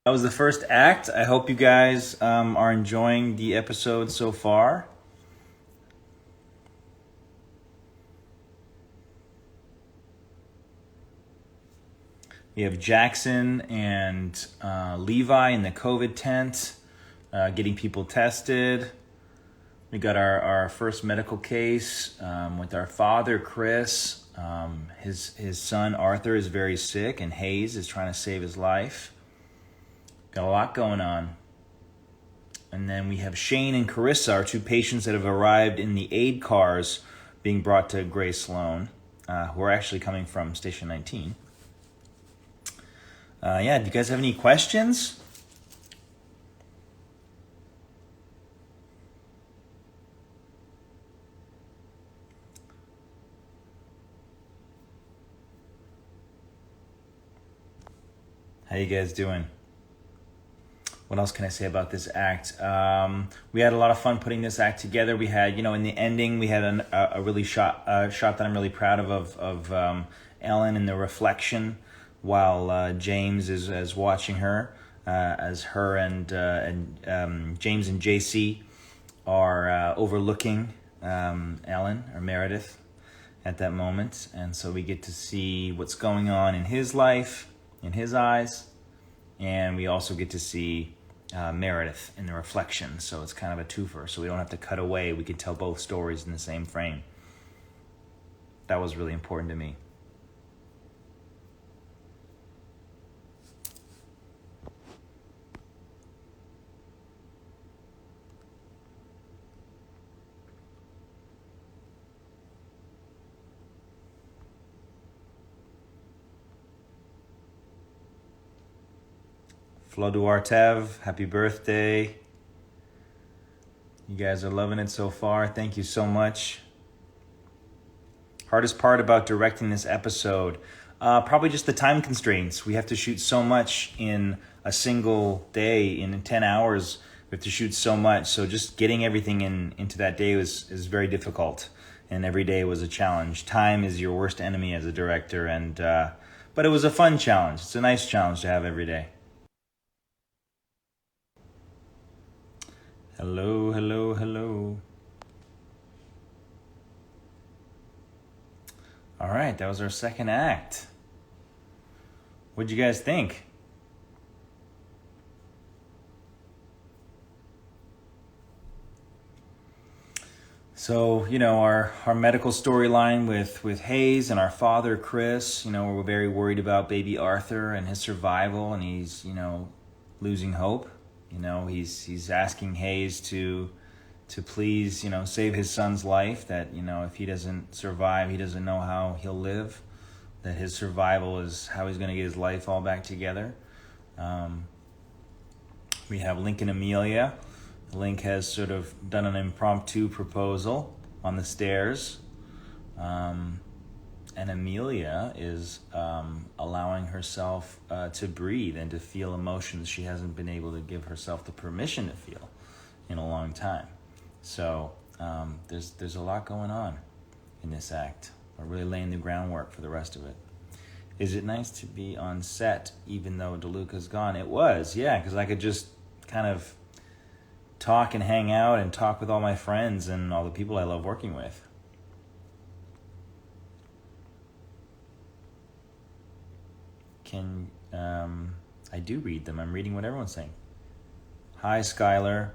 That was the first act. I hope you guys are enjoying the episode so far. We have Jackson and Levi in the COVID tent, getting people tested. We got our first medical case with our father, Chris. His son, Arthur, is very sick, and Hayes is trying to save his life. Got a lot going on. And then we have Shane and Carissa, our two patients that have arrived in the aid cars being brought to Gray Sloan, who are actually coming from Station 19. Do you guys have any questions? How you guys doing? What else can I say about this act? We had a lot of fun putting this act together. We had, in the ending, we had a really shot that I'm really proud of Ellen in the reflection while James is watching her, as her and James and JC are overlooking Ellen or Meredith at that moment, and so we get to see what's going on in his life, in his eyes, and we also get to see Meredith in the reflection. So it's kind of a twofer. So we don't have to cut away. We can tell both stories in the same frame. That was really important to me. Flo Duartev, happy birthday. You guys are loving it so far. Thank you so much. Hardest part about directing this episode, probably just the time constraints. We have to shoot so much in a single day. In 10 hours, we have to shoot so much. So just getting everything into that day is very difficult. And every day was a challenge. Time is your worst enemy as a director. But it was a fun challenge. It's a nice challenge to have every day. Hello, hello, hello. All right, that was our second act. What'd you guys think? So, our medical storyline with Hayes and our father, Chris, we're very worried about baby Arthur and his survival, and he's, losing hope. He's asking Hayes to please, save his son's life, that, if he doesn't survive, he doesn't know how he'll live, that his survival is how he's going to get his life all back together. We have Link and Amelia. Link has sort of done an impromptu proposal on the stairs. And Amelia is allowing herself to breathe and to feel emotions she hasn't been able to give herself the permission to feel in a long time. So there's a lot going on in this act. We're really laying the groundwork for the rest of it. Is it nice to be on set even though DeLuca's gone? It was, yeah, because I could just kind of talk and hang out and talk with all my friends and all the people I love working with. I do read them. I'm reading what everyone's saying. Hi, Skylar.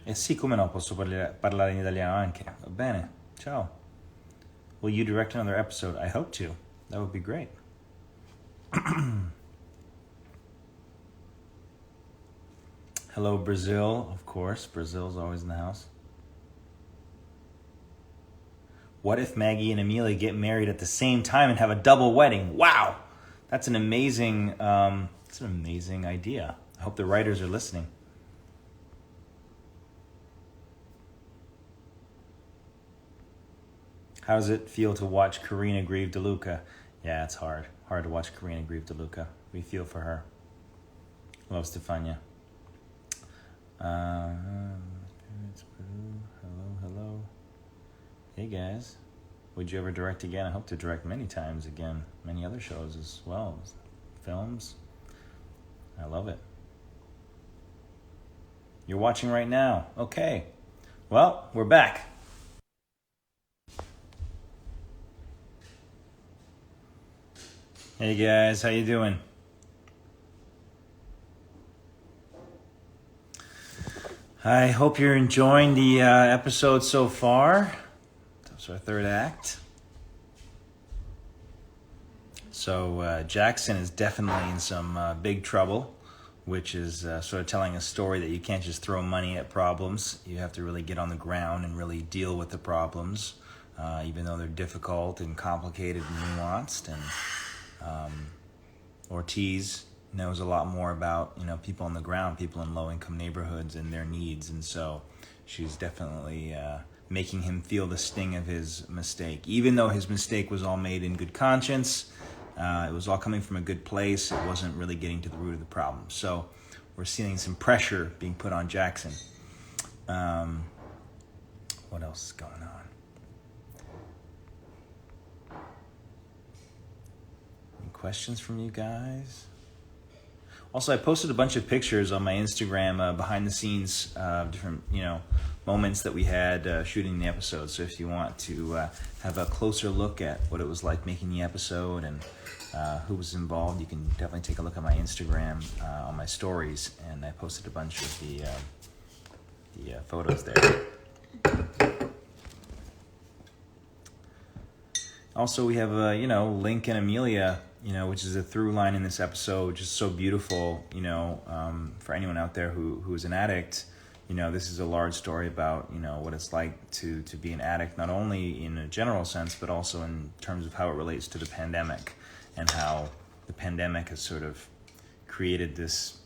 E sì, come no, posso parlare in italiano anche. Va bene, ciao. Will you direct another episode? I hope to. That would be great. Hello, Brazil, of course. Brazil's always in the house. What if Maggie and Amelia get married at the same time and have a double wedding? Wow, that's an amazing idea. I hope the writers are listening. How does it feel to watch Karina grieve DeLuca? Yeah, it's hard to watch Karina grieve DeLuca. We feel for her. Love Stefania. Hello. Hey guys. Would you ever direct again? I hope to direct many times again, many other shows as well, films. I love it. You're watching right now. Okay. Well, we're back. Hey guys, how you doing? I hope you're enjoying the episode so far. That's our third act. So Jackson is definitely in some big trouble, which is sort of telling a story that you can't just throw money at problems. You have to really get on the ground and really deal with the problems, even though they're difficult and complicated and nuanced. And Ortiz knows a lot more about, people on the ground, people in low-income neighborhoods and their needs. And so she's definitely making him feel the sting of his mistake. Even though his mistake was all made in good conscience, it was all coming from a good place, it wasn't really getting to the root of the problem. So we're seeing some pressure being put on Jackson. What else is going on? Any questions from you guys? Also, I posted a bunch of pictures on my Instagram behind the scenes of different, moments that we had shooting the episode. So if you want to have a closer look at what it was like making the episode and who was involved, you can definitely take a look at my Instagram on my stories, and I posted a bunch of the photos there. Also, we have Link and Amelia, which is a through line in this episode, which is so beautiful. For anyone out there who is an addict, this is a large story about what it's like to be an addict, not only in a general sense, but also in terms of how it relates to the pandemic, and how the pandemic has sort of created this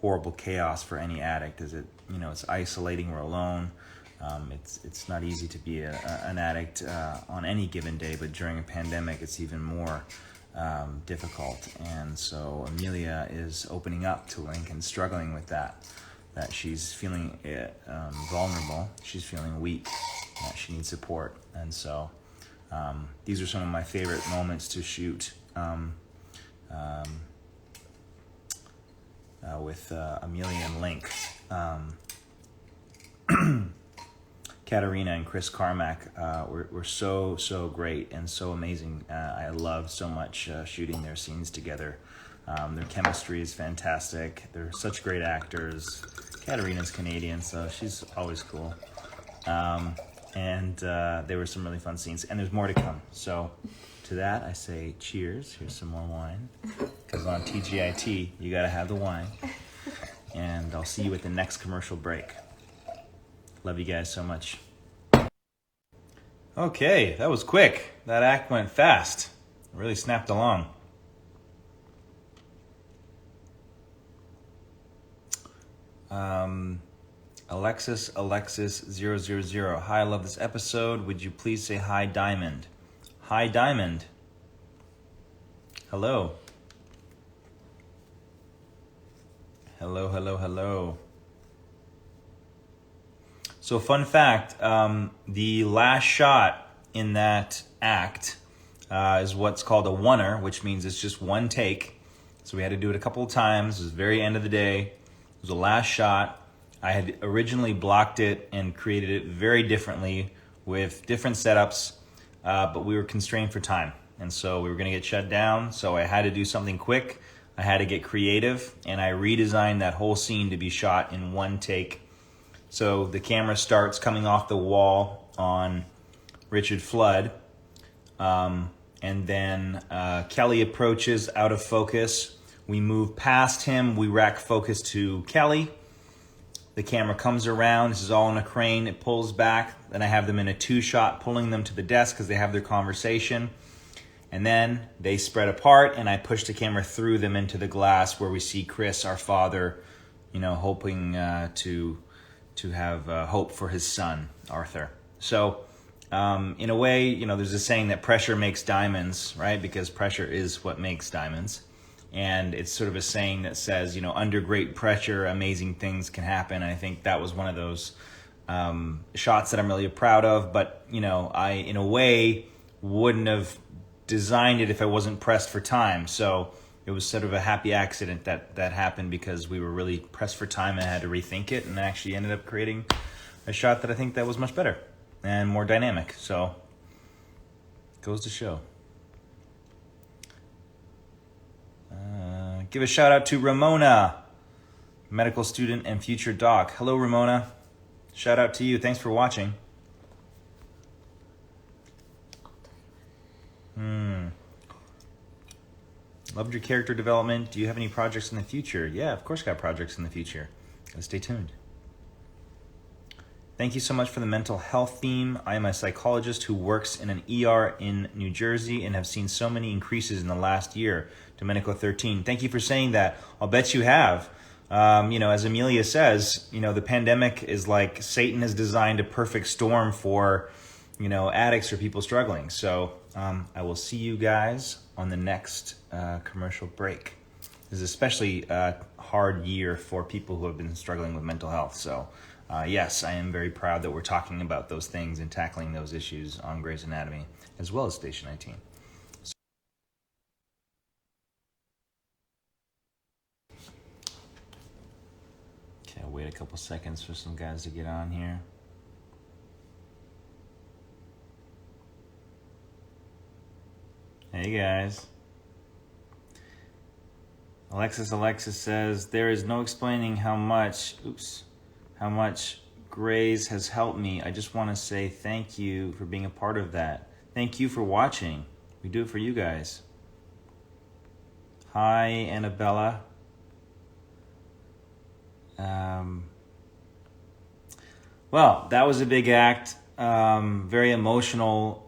horrible chaos for any addict. As it's isolating, we're alone. It's not easy to be an addict on any given day, but during a pandemic, it's even more difficult. And so Amelia is opening up to Link and struggling with that she's feeling vulnerable, she's feeling weak, that she needs support. And so these are some of my favorite moments to shoot with Amelia and Link. Katarina and Chris Carmack were so great and so amazing. I loved so much shooting their scenes together. Their chemistry is fantastic. They're such great actors. Katarina's Canadian, so she's always cool. And there were some really fun scenes, and there's more to come. So to that, I say cheers. Here's some more wine, because on TGIT, you gotta have the wine. And I'll see you at the next commercial break. Love you guys so much. Okay, that was quick. That act went fast. It really snapped along. Alexis 000. Hi, I love this episode. Would you please say hi, Diamond? Hi, Diamond. Hello. Hello. So fun fact, the last shot in that act is what's called a oneer, which means it's just one take. So we had to do it a couple of times. It was the very end of the day. It was the last shot. I had originally blocked it and created it very differently with different setups, but we were constrained for time. And so we were going to get shut down, so I had to do something quick. I had to get creative, and I redesigned that whole scene to be shot in one take. So the camera starts coming off the wall on Richard Flood, and then Kelly approaches out of focus. We move past him, we rack focus to Kelly. The camera comes around, this is all on a crane, it pulls back. Then I have them in a two-shot, pulling them to the desk because they have their conversation. And then they spread apart, and I push the camera through them into the glass where we see Chris, our father, hoping to have hope for his son, Arthur. So, in a way, there's a saying that pressure makes diamonds, right? Because pressure is what makes diamonds. And it's sort of a saying that says, under great pressure, amazing things can happen. And I think that was one of those shots that I'm really proud of, but I in a way wouldn't have designed it if I wasn't pressed for time. So it was sort of a happy accident that happened, because we were really pressed for time and I had to rethink it, and actually ended up creating a shot that I think that was much better and more dynamic. So goes to show. Give a shout out to Ramona, medical student and future doc. Hello, Ramona. Shout out to you. Thanks for watching. Loved your character development. Do you have any projects in the future? Yeah, of course, got projects in the future. Gotta stay tuned. Thank you so much for the mental health theme. I am a psychologist who works in an ER in New Jersey and have seen so many increases in the last year. Domenico 13. Thank you for saying that. I'll bet you have. As Amelia says, the pandemic is like Satan has designed a perfect storm for, addicts or people struggling. So I will see you guys on the next commercial break. This is especially a hard year for people who have been struggling with mental health. So yes, I am very proud that we're talking about those things and tackling those issues on Grey's Anatomy, as well as Station 19. Okay, I'll wait a couple seconds for some guys to get on here. Hey guys. Alexis says, there is no explaining how much Grey's has helped me. I just want to say thank you for being a part of that. Thank you for watching. We do it for you guys. Hi, Annabella. Well, that was a big act. Very emotional.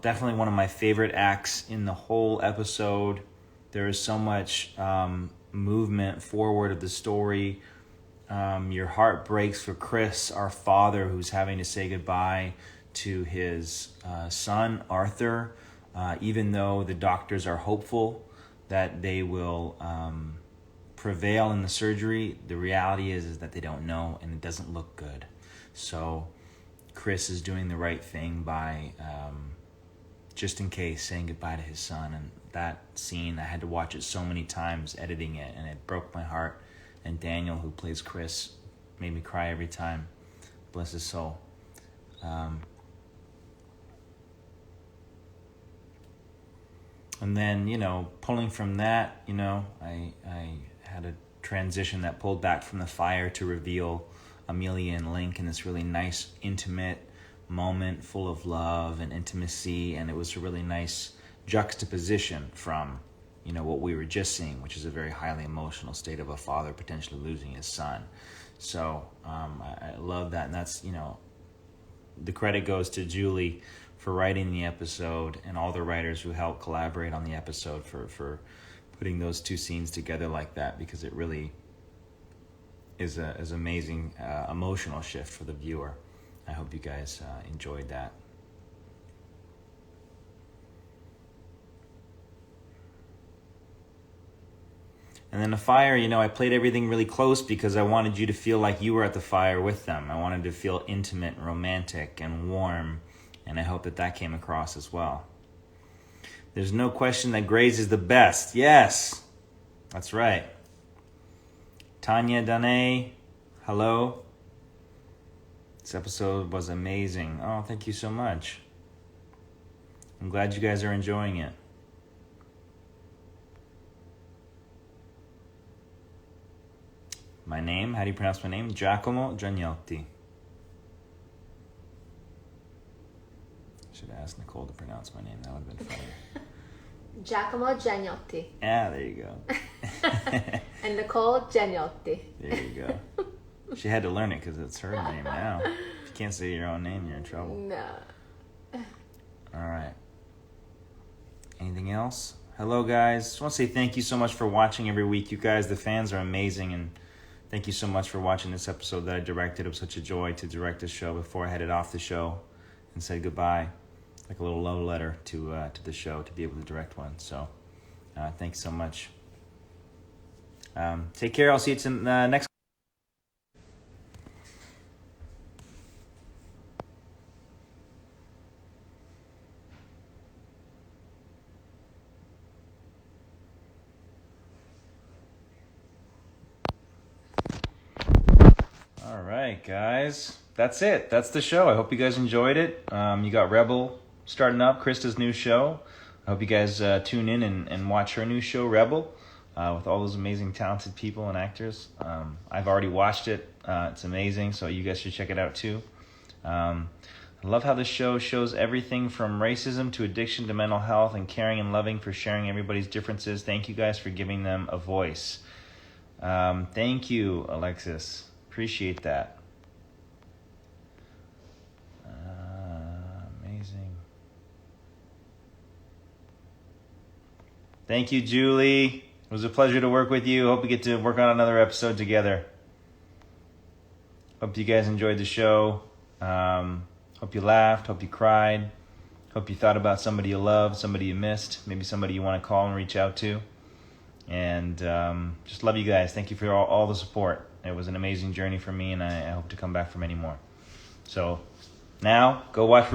Definitely one of my favorite acts in the whole episode. There is so much movement forward of the story. Your heart breaks for Chris, our father, who's having to say goodbye to his son, Arthur, even though the doctors are hopeful that they will prevail in the surgery. The reality is that they don't know, and it doesn't look good. So Chris is doing the right thing by, just in case, saying goodbye to his son. And that scene, I had to watch it so many times editing it, and it broke my heart. And Daniel, who plays Chris, made me cry every time. Bless his soul. And then, pulling from that, I had a transition that pulled back from the fire to reveal Amelia and Link in this really nice, intimate moment full of love and intimacy. And it was a really nice juxtaposition from, what we were just seeing, which is a very highly emotional state of a father potentially losing his son. So I love that. And that's, the credit goes to Julie for writing the episode, and all the writers who helped collaborate on the episode for putting those two scenes together like that, because it really is an amazing emotional shift for the viewer. I hope you guys enjoyed that. And then the fire, I played everything really close because I wanted you to feel like you were at the fire with them. I wanted to feel intimate and romantic and warm, and I hope that came across as well. There's no question that Grey's is the best. Yes, that's right. Tanya Danae, hello. This episode was amazing. Oh, thank you so much. I'm glad you guys are enjoying it. My name, how do you pronounce my name? Giacomo Gianniotti. Should have asked Nicole to pronounce my name. That would have been funny. Giacomo Gianniotti. Yeah, there you go. And Nicole Gianniotti. There you go. She had to learn it because it's her name now. If you can't say your own name, you're in trouble. No. All right. Anything else? Hello, guys. Just want to say thank you so much for watching every week. You guys, the fans are amazing, and thank you so much for watching this episode that I directed. It was such a joy to direct this show before I headed off the show and said goodbye. Like a little love letter to the show, to be able to direct one. So thanks so much. Take care. I'll see you next. All right, guys. That's it. That's the show. I hope you guys enjoyed it. You got Rebel starting up, Krista's new show. I hope you guys tune in and watch her new show, Rebel, with all those amazing, talented people and actors. I've already watched it. It's amazing, so you guys should check it out too. I love how the show shows everything from racism to addiction to mental health, and caring and loving for sharing everybody's differences. Thank you guys for giving them a voice. Thank you, Alexis. Appreciate that. Amazing. Thank you, Julie. It was a pleasure to work with you. Hope we get to work on another episode together. Hope you guys enjoyed the show. Hope you laughed. Hope you cried. Hope you thought about somebody you loved, somebody you missed, maybe somebody you want to call and reach out to. And just love you guys. Thank you for all the support. It was an amazing journey for me, and I hope to come back for many more. So now, go watch